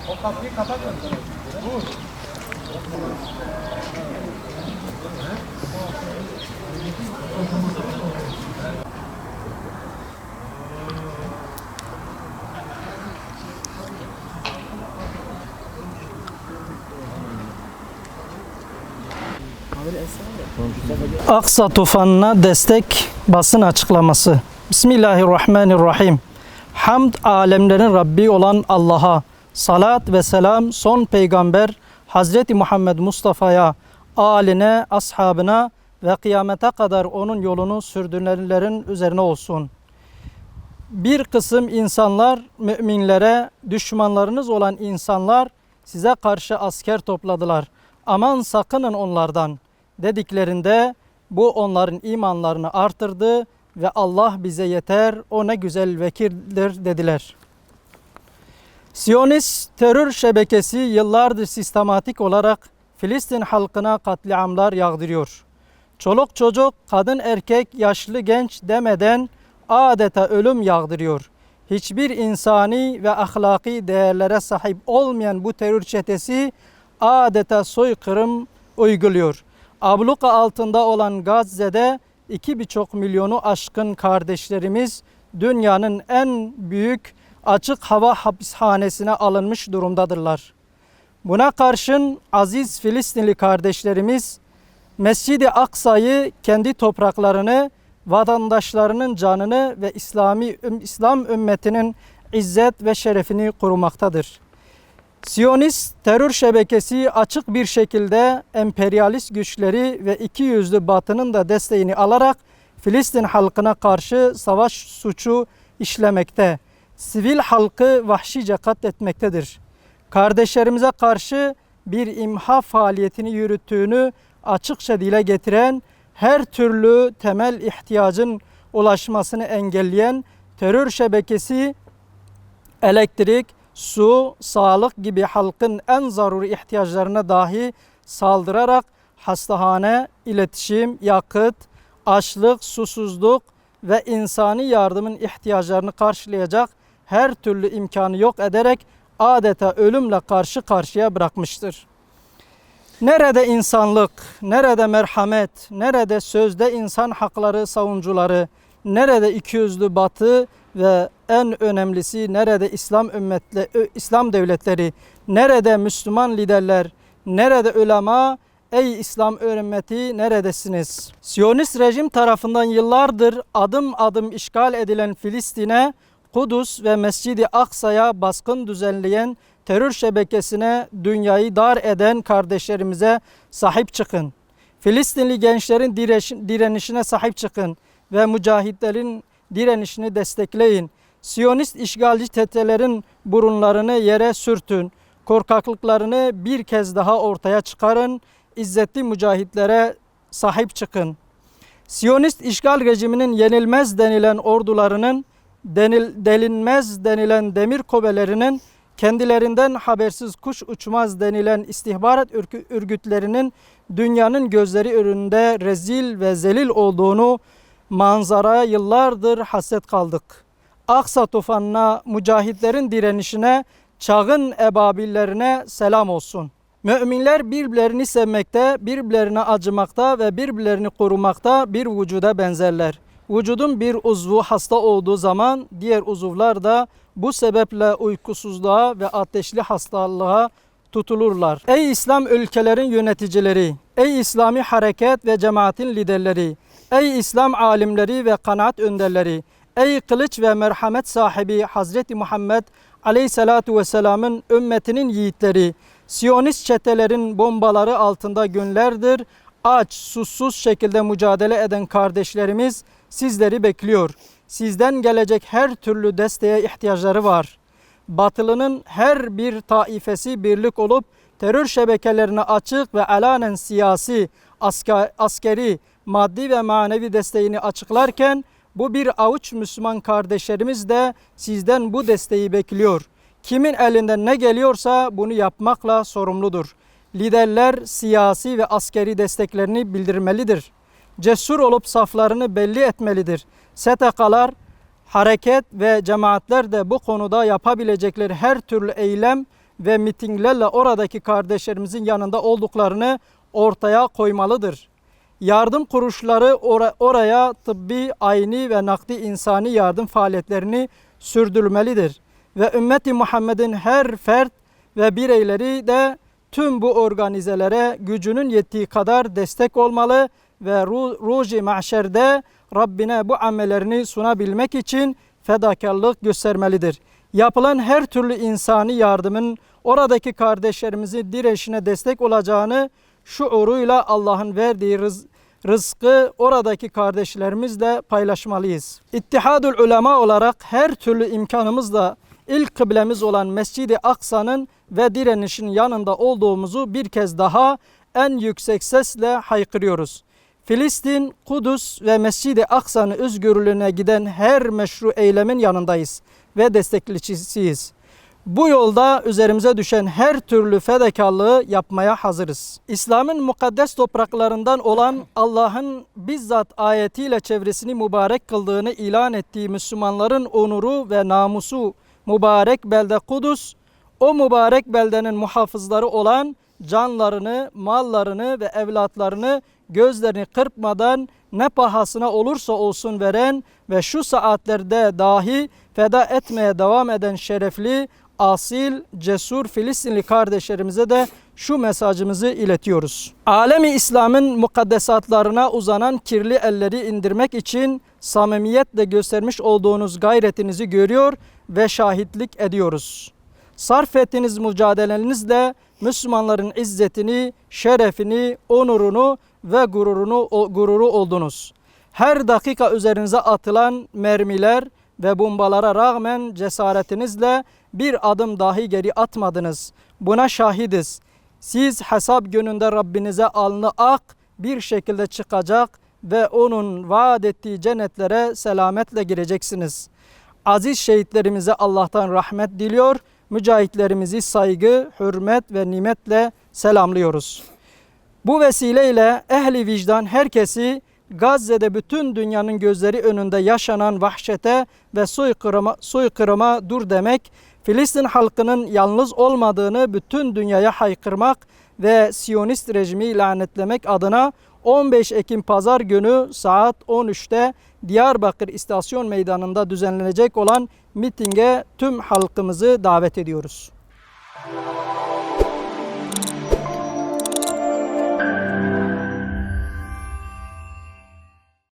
O kapıyı kapatın. Vur. Aksa tufanına destek basın açıklaması. Bismillahirrahmanirrahim. Hamd alemlerin Rabbi olan Allah'a, salat ve selam son peygamber Hazreti Muhammed Mustafa'ya, âline, ashabına ve kıyamete kadar onun yolunu sürdürenlerin üzerine olsun. Bir kısım insanlar müminlere, düşmanlarınız olan insanlar size karşı asker topladılar. Aman sakının onlardan dediklerinde bu onların imanlarını artırdı ve Allah bize yeter, o ne güzel vekildir dediler. Siyonist terör şebekesi yıllardır sistematik olarak Filistin halkına katliamlar yağdırıyor. Çoluk çocuk, kadın erkek, yaşlı genç demeden adeta ölüm yağdırıyor. Hiçbir insani ve ahlaki değerlere sahip olmayan bu terör çetesi adeta soykırım uyguluyor. Abluka altında olan Gazze'de 2,5 milyonu aşkın kardeşlerimiz dünyanın en büyük açık hava hapishanesine alınmış durumdadırlar. Buna karşın aziz Filistinli kardeşlerimiz Mescid-i Aksa'yı, kendi topraklarını, vatandaşlarının canını ve İslam ümmetinin izzet ve şerefini korumaktadır. Siyonist terör şebekesi açık bir şekilde emperyalist güçleri ve ikiyüzlü Batı'nın da desteğini alarak Filistin halkına karşı savaş suçu işlemekte, sivil halkı vahşice katletmektedir. Kardeşlerimize karşı bir imha faaliyetini yürüttüğünü açıkça dile getiren, her türlü temel ihtiyacın ulaşmasını engelleyen terör şebekesi elektrik, su, sağlık gibi halkın en zaruri ihtiyaçlarına dahi saldırarak hastahane, iletişim, yakıt, açlık, susuzluk ve insani yardımın ihtiyaçlarını karşılayacak her türlü imkanı yok ederek adeta ölümle karşı karşıya bırakmıştır. Nerede insanlık, nerede merhamet, nerede sözde insan hakları savunucuları, nerede ikiyüzlü Batı ve en önemlisi nerede İslam devletleri, nerede Müslüman liderler, nerede ulema, ey İslam ümmeti neredesiniz? Siyonist rejim tarafından yıllardır adım adım işgal edilen Filistin'e, Kudüs ve Mescid-i Aksa'ya baskın düzenleyen terör şebekesine dünyayı dar eden kardeşlerimize sahip çıkın. Filistinli gençlerin direnişine sahip çıkın ve mücahitlerin direnişini destekleyin. Siyonist işgalci çetelerin burunlarını yere sürtün. Korkaklıklarını bir kez daha ortaya çıkarın. İzzetli mücahitlere sahip çıkın. Siyonist işgal rejiminin yenilmez denilen ordularının, delinmez denilen demir kobelerinin, kendilerinden habersiz kuş uçmaz denilen istihbarat örgütlerinin dünyanın gözleri önünde rezil ve zelil olduğunu manzaraya yıllardır hasret kaldık. Aksa tufanına, mücahitlerin direnişine, çağın ebabillerine selam olsun. Müminler birbirlerini sevmekte, birbirlerine acımakta ve birbirlerini korumakta bir vücuda benzerler. Vücudun bir uzvu hasta olduğu zaman diğer uzuvlar da bu sebeple uykusuzluğa ve ateşli hastalığa tutulurlar. Ey İslam ülkelerin yöneticileri, ey İslami hareket ve cemaatin liderleri, ey İslam alimleri ve kanaat önderleri, ey kılıç ve merhamet sahibi Hazreti Muhammed Aleyhisselatu Vesselam'ın ümmetinin yiğitleri, Siyonist çetelerin bombaları altında günlerdir aç, susuz şekilde mücadele eden kardeşlerimiz sizleri bekliyor. Sizden gelecek her türlü desteğe ihtiyaçları var. Batılının her bir taifesi birlik olup terör şebekelerine açık ve alanen siyasi, askeri, maddi ve manevi desteğini açıklarken Bu bir avuç Müslüman kardeşlerimiz de sizden bu desteği bekliyor. Kimin elinden ne geliyorsa bunu yapmakla sorumludur. Liderler siyasi ve askeri desteklerini bildirmelidir. Cesur olup saflarını belli etmelidir. STK'lar, hareket ve cemaatler de bu konuda yapabilecekleri her türlü eylem ve mitinglerle oradaki kardeşlerimizin yanında olduklarını ortaya koymalıdır. Yardım kuruluşları oraya tıbbi, ayni ve nakdi insani yardım faaliyetlerini sürdürmelidir. Ve ümmeti Muhammed'in her fert ve bireyleri de tüm bu organizelere gücünün yettiği kadar destek olmalı ve Ruj-i Mahşer'de Rabbine bu amellerini sunabilmek için fedakarlık göstermelidir. Yapılan her türlü insani yardımın oradaki kardeşlerimizin direnişine destek olacağını şuuruyla Allah'ın verdiği rızkı oradaki kardeşlerimizle paylaşmalıyız. İttihadül Ulema olarak her türlü imkanımızla ilk kıblemiz olan Mescid-i Aksa'nın ve direnişin yanında olduğumuzu bir kez daha en yüksek sesle haykırıyoruz. Filistin, Kudüs ve Mescid-i Aksa'nın özgürlüğüne giden her meşru eylemin yanındayız ve destekçisiyiz. Bu yolda üzerimize düşen her türlü fedakarlığı yapmaya hazırız. İslam'ın mukaddes topraklarından olan Allah'ın bizzat ayetiyle çevresini mübarek kıldığını ilan ettiği Müslümanların onuru ve namusu mübarek belde Kudüs, o mübarek beldenin muhafızları olan canlarını, mallarını ve evlatlarını gözlerini kırpmadan ne pahasına olursa olsun veren ve şu saatlerde dahi feda etmeye devam eden şerefli, asil, cesur Filistinli kardeşlerimize de şu mesajımızı iletiyoruz. Alemi İslam'ın mukaddesatlarına uzanan kirli elleri indirmek için samimiyetle göstermiş olduğunuz gayretinizi görüyor ve şahitlik ediyoruz. Sarf ettiğiniz mücadelenizle Müslümanların izzetini, şerefini, onurunu ve gururu oldunuz. Her dakika üzerinize atılan mermiler ve bombalara rağmen cesaretinizle bir adım dahi geri atmadınız. Buna şahidiz. Siz hesap gününde Rabbinize alnı ak bir şekilde çıkacak ve onun vaat ettiği cennetlere selametle gireceksiniz. Aziz şehitlerimize Allah'tan rahmet diliyor. Mücahitlerimizi saygı, hürmet ve nimetle selamlıyoruz. Bu vesileyle ehli vicdan herkesi Gazze'de bütün dünyanın gözleri önünde yaşanan vahşete ve soykırıma dur demek, Filistin halkının yalnız olmadığını bütün dünyaya haykırmak ve Siyonist rejimi lanetlemek adına 15 Ekim Pazar günü saat 13'te Diyarbakır İstasyon Meydanı'nda düzenlenecek olan mitinge tüm halkımızı davet ediyoruz.